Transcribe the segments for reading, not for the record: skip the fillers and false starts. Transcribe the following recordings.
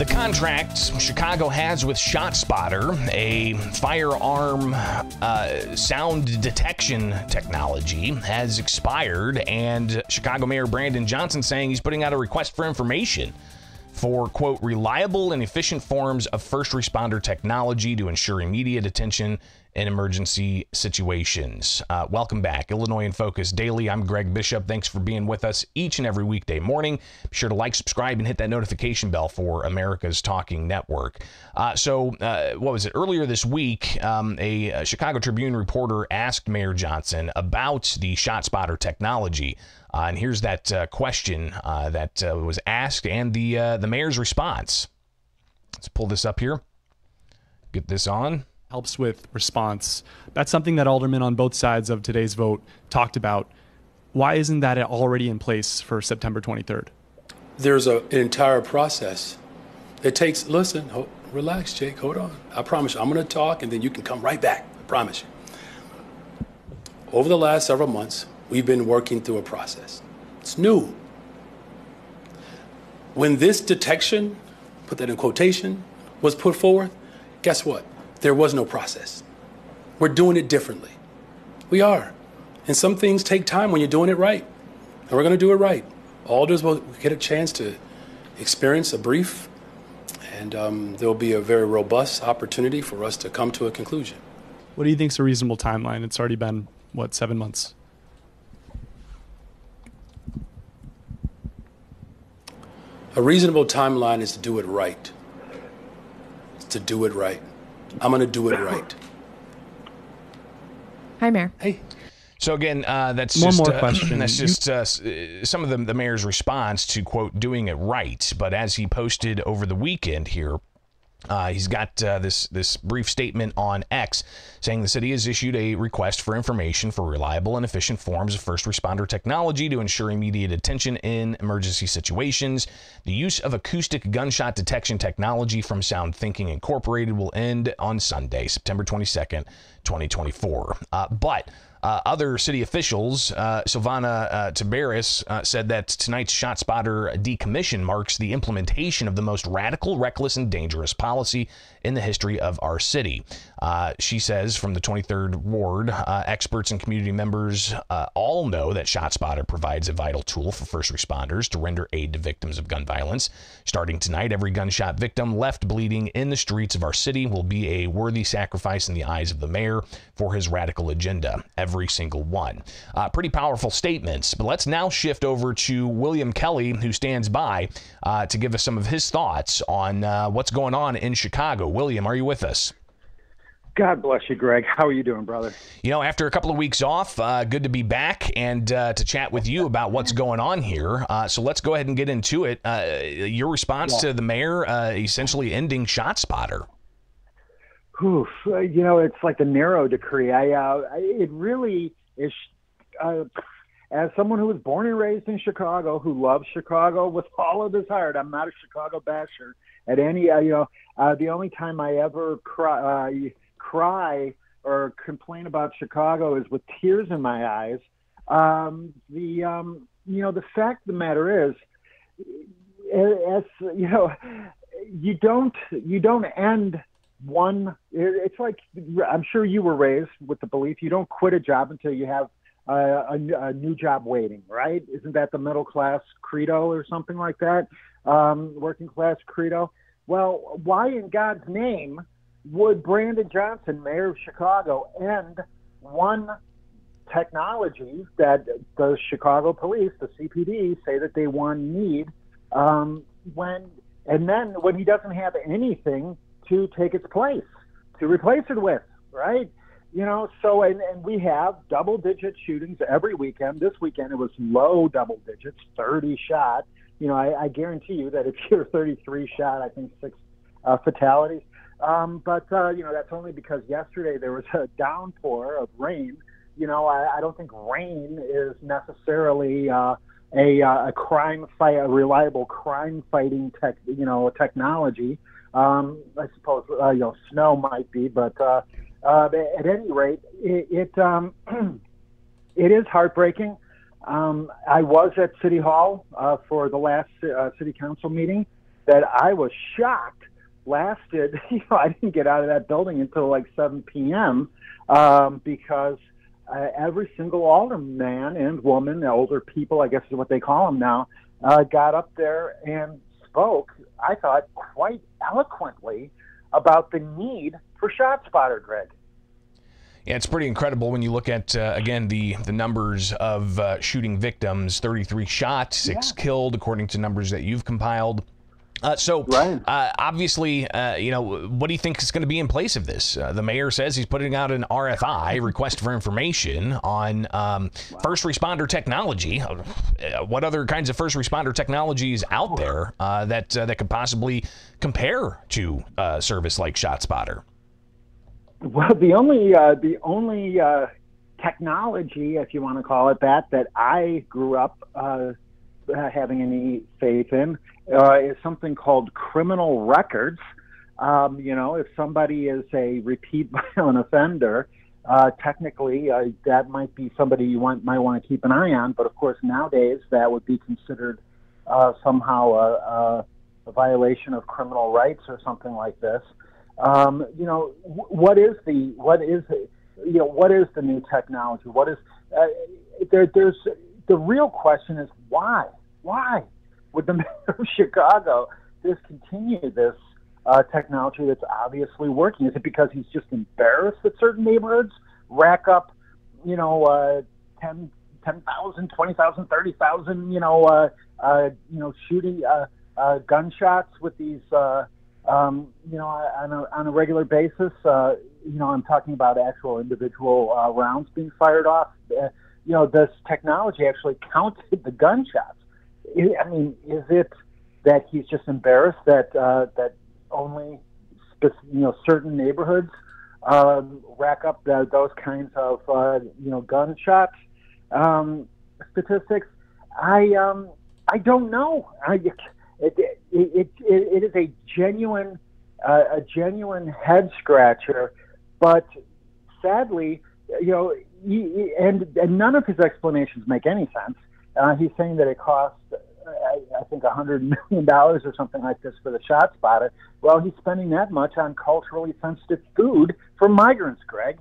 contract Chicago has with ShotSpotter, a firearm sound detection technology, has expired, and Chicago Mayor Brandon Johnson saying he's putting out a request for information for, quote, reliable and efficient forms of first responder technology to ensure immediate attention in emergency situations. Welcome back. Illinois in Focus Daily. I'm Greg Bishop. Thanks for being with us each and every weekday morning. Be sure to like, subscribe, and hit that notification bell for America's Talking Network. What was it? Earlier this week, a Chicago Tribune reporter asked Mayor Johnson about the ShotSpotter technology. And here's that question that was asked and the mayor's response. Let's pull this up here. Get this on. Helps with response. That's something that aldermen on both sides of today's vote talked about. Why isn't that already in place for September 23rd? There's an entire process. It takes, relax, Jake, hold on. I promise you, I'm going to talk and then you can come right back. I promise you. Over the last several months, we've been working through a process. It's new. When this detection, put that in quotation, was put forward, guess what? There was no process. We're doing it differently. We are. And some things take time when you're doing it right. And we're going to do it right. Alders will get a chance to experience a brief, and there'll be a very robust opportunity for us to come to a conclusion. What do you think is a reasonable timeline? It's already been, 7 months? A reasonable timeline is to do it right. It's to do it right. I'm going to do it right. Hi, Mayor. Hey. So again, that's one just, more question. That's just some of the mayor's response to, quote, doing it right. But as he posted over the weekend here, he's got this brief statement on X saying the city has issued a request for information for reliable and efficient forms of first responder technology to ensure immediate attention in emergency situations. The use of acoustic gunshot detection technology from Sound Thinking Incorporated will end on Sunday, September 22nd, 2024. But other city officials, Silvana Tabaris, said that tonight's ShotSpotter decommission marks the implementation of the most radical, reckless, and dangerous policy in the history of our city. She says from the 23rd Ward, experts and community members all know that ShotSpotter provides a vital tool for first responders to render aid to victims of gun violence. Starting tonight, every gunshot victim left bleeding in the streets of our city will be a worthy sacrifice in the eyes of the mayor for his radical agenda. Every single one. Pretty powerful statements, but let's now shift over to William Kelly, who stands by to give us some of his thoughts on what's going on in Chicago. William, are you with us? God bless you, Greg. How are you doing, brother? You know, after a couple of weeks off, good to be back and to chat with you about what's going on here. So let's go ahead and get into it. Your response to the mayor essentially ending ShotSpotter. Oof, it's like a narrow decree. It really is. As someone who was born and raised in Chicago, who loves Chicago with all of his heart, I'm not a Chicago basher. At any, the only time I ever cry or complain about Chicago is with tears in my eyes. The fact of the matter is, you don't end one. It's like, I'm sure you were raised with the belief you don't quit a job until you have a new job waiting, right? Isn't that the middle class credo or something like that? Working class credo. Well, why in God's name would Brandon Johnson, mayor of Chicago, end one technology that the Chicago police, the CPD, say that they need, when he doesn't have anything to take its place, to replace it with, right? So, and we have double-digit shootings every weekend. This weekend it was low double digits, 30 shot. I guarantee you that if you're 33 shot, I think 6 fatalities. But that's only because yesterday there was a downpour of rain. I don't think rain is necessarily a reliable crime fighting technology. I suppose snow might be, but at any rate, it is heartbreaking. I was at City Hall for the last City Council meeting, that I was shocked lasted. I didn't get out of that building until like 7 p.m. Because every single alderman and woman, older people, I guess is what they call them now, got up there and spoke, I thought, quite eloquently about the need for ShotSpotter, Greg. Yeah, it's pretty incredible when you look at, again, the numbers of shooting victims. 33 shot, 6 killed, according to numbers that you've compiled. Obviously, what do you think is going to be in place of this? The mayor says he's putting out an RFI, request for information, on first responder technology. What other kinds of first responder technologies out there that could possibly compare to a service like ShotSpotter? Well, the only technology, if you want to call it that I grew up having any faith in is something called criminal records. If somebody is a repeat violent offender, technically that might be somebody you might want to keep an eye on. But of course, nowadays that would be considered somehow a violation of criminal rights or something like this. What is the new technology? What is there's the real question is why would the mayor of Chicago discontinue this technology that's obviously working? Is it because he's just embarrassed that certain neighborhoods rack up 10,000, 20,000, 30,000 shooting gunshots with these on a regular basis? I'm talking about actual individual rounds being fired off. This technology actually counted the gunshots. I mean, is it that he's just embarrassed that only certain neighborhoods rack up those kinds of gunshot statistics? I don't know. It is a genuine head scratcher, but sadly, and none of his explanations make any sense. He's saying that it costs, I think, $100 million or something like this for the ShotSpotter. Well, he's spending that much on culturally sensitive food for migrants, Greg.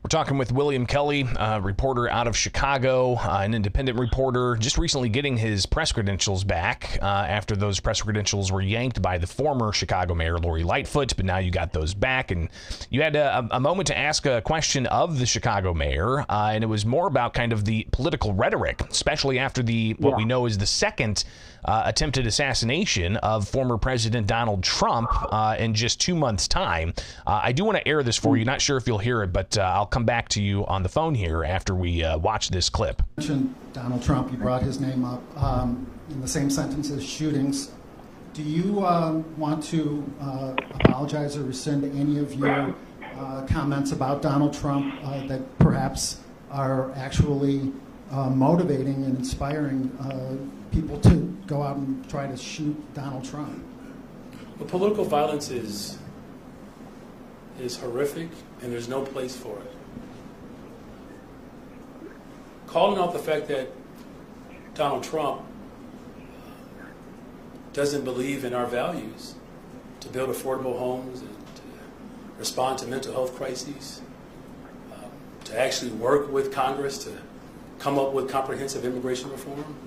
We're talking with William Kelly, a reporter out of Chicago, an independent reporter, just recently getting his press credentials back after those press credentials were yanked by the former Chicago mayor, Lori Lightfoot, but now you got those back, and you had a moment to ask a question of the Chicago mayor, and it was more about kind of the political rhetoric, especially after what we know is the second attempted assassination of former President Donald Trump in just 2 months' time. I do want to air this for you. Not sure if you'll hear it, but I'll come back to you on the phone here after we watch this clip. You mentioned Donald Trump. You brought his name up in the same sentence as shootings. Do you want to apologize or rescind any of your comments about Donald Trump that perhaps are actually motivating and inspiring people to go out and try to shoot Donald Trump? Well, political violence is horrific, and there's no place for it. Calling out the fact that Donald Trump doesn't believe in our values to build affordable homes and to respond to mental health crises, to actually work with Congress to come up with comprehensive immigration reform,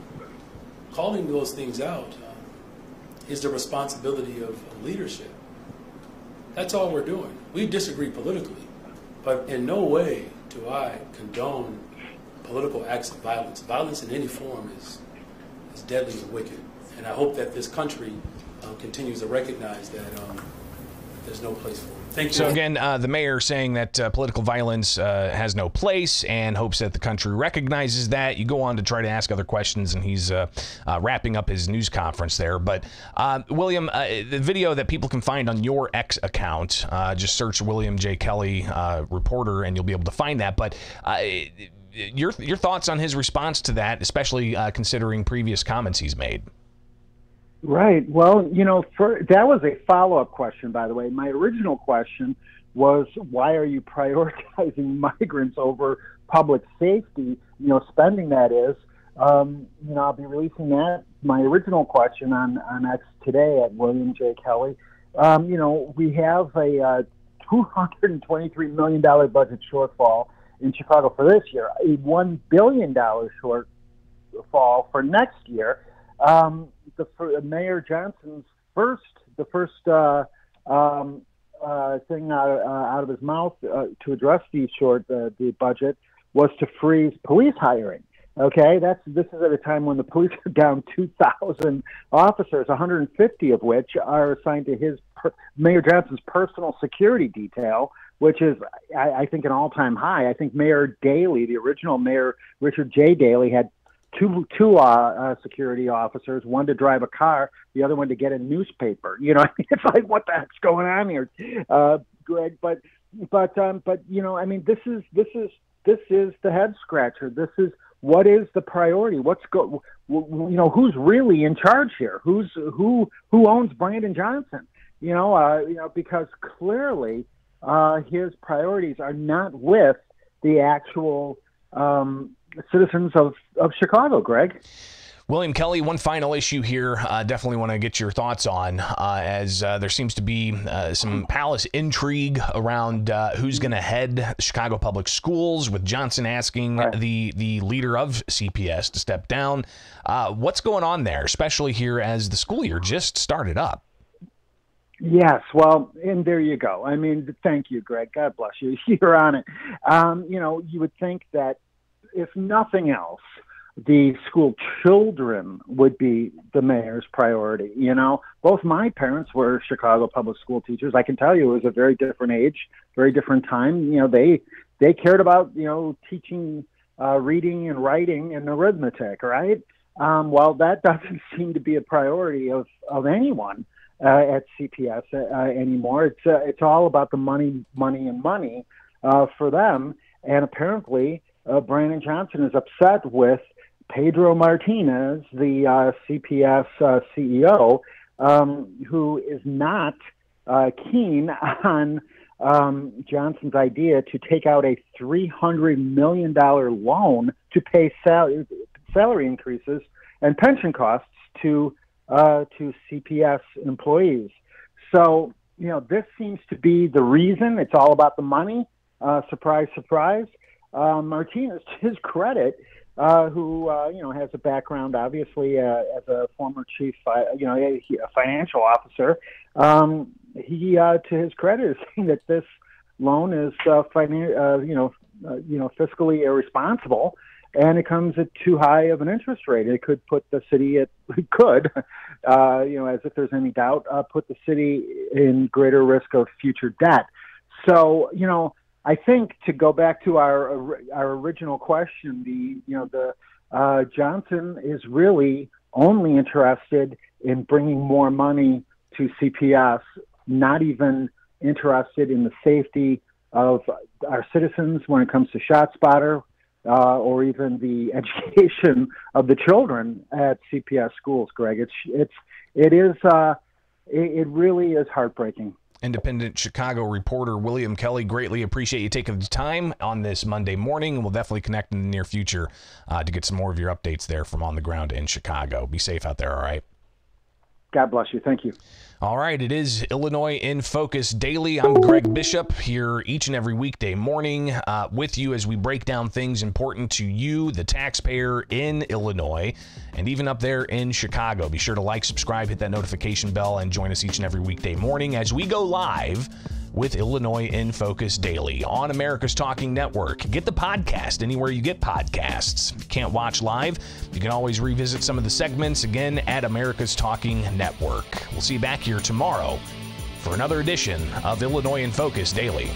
calling those things out is the responsibility of leadership. That's all we're doing. We disagree politically, but in no way do I condone political acts of violence. Violence in any form is deadly and wicked. And I hope that this country continues to recognize that there's no place for it. Thank you. So again, the mayor saying that political violence has no place and hopes that the country recognizes that. You go on to try to ask other questions, and he's wrapping up his news conference there. But William, the video that people can find on your X account, just search William J. Kelly reporter, and you'll be able to find that. But your thoughts on his response to that, especially considering previous comments he's made. Right. Well, that was a follow-up question, by the way. My original question was, why are you prioritizing migrants over public safety, spending that is, I'll be releasing my original question on X today at William J. Kelly. We have a $223 million budget shortfall in Chicago for this year, a $1 billion shortfall for next year. Mayor Johnson's first thing out of his mouth to address the budget was to freeze police hiring. Okay, this is at a time when the police are down 2,000 officers, 150 of which are assigned to Mayor Johnson's personal security detail, which is, I think, an all-time high. I think Mayor Daley, the original Mayor Richard J. Daley, had two security officers, one to drive a car, the other one to get a newspaper. It's like, what the heck's going on here, Greg? But this is the head scratcher. This is, what is the priority? Who's really in charge here? Who owns Brandon Johnson? Because clearly his priorities are not with the actual citizens of Chicago, Greg. William Kelly, one final issue here, definitely want to get your thoughts on, as there seems to be some palace intrigue around who's going to head Chicago Public Schools, with Johnson asking the leader of CPS to step down. What's going on there, especially here as the school year just started up? Yes, well, and there you go. I mean, thank you, Greg. God bless you. You're on it. You would think that if nothing else, the school children would be the mayor's priority. Both my parents were Chicago public school teachers. I can tell you it was a very different age, very different time. They cared about, teaching reading and writing and arithmetic, right? Well, that doesn't seem to be a priority of anyone at CPS anymore. It's all about the money for them. And apparently Brandon Johnson is upset with Pedro Martinez, the CPS CEO, who is not keen on Johnson's idea to take out a $300 million loan to pay salary increases and pension costs to CPS employees. So, this seems to be the reason. It's all about the money. Surprise, surprise. Martinez, to his credit, who has a background, obviously, as a former chief, a financial officer. He, to his credit, is saying that this loan is, fiscally irresponsible, and it comes at too high of an interest rate. It could put the city as if there's any doubt, put the city in greater risk of future debt. So, I think, to go back to our original question, Johnson is really only interested in bringing more money to CPS, not even interested in the safety of our citizens when it comes to ShotSpotter, or even the education of the children at CPS schools. Greg, it really is heartbreaking. Independent Chicago reporter William Kelly, greatly appreciate you taking the time on this Monday morning. We'll definitely connect in the near future to get some more of your updates there from on the ground in Chicago. Be safe out there, all right? God bless you. Thank you. All right, it is Illinois in Focus Daily. I'm Greg Bishop, here each and every weekday morning with you as we break down things important to you, the taxpayer in Illinois, and even up there in Chicago. Be sure to like, subscribe, hit that notification bell, and join us each and every weekday morning as we go live with Illinois in Focus Daily on America's Talking Network. Get the podcast anywhere you get podcasts. If you can't watch live, you can always revisit some of the segments again at America's Talking Network. We'll see you back here tomorrow for another edition of Illinois in Focus Daily.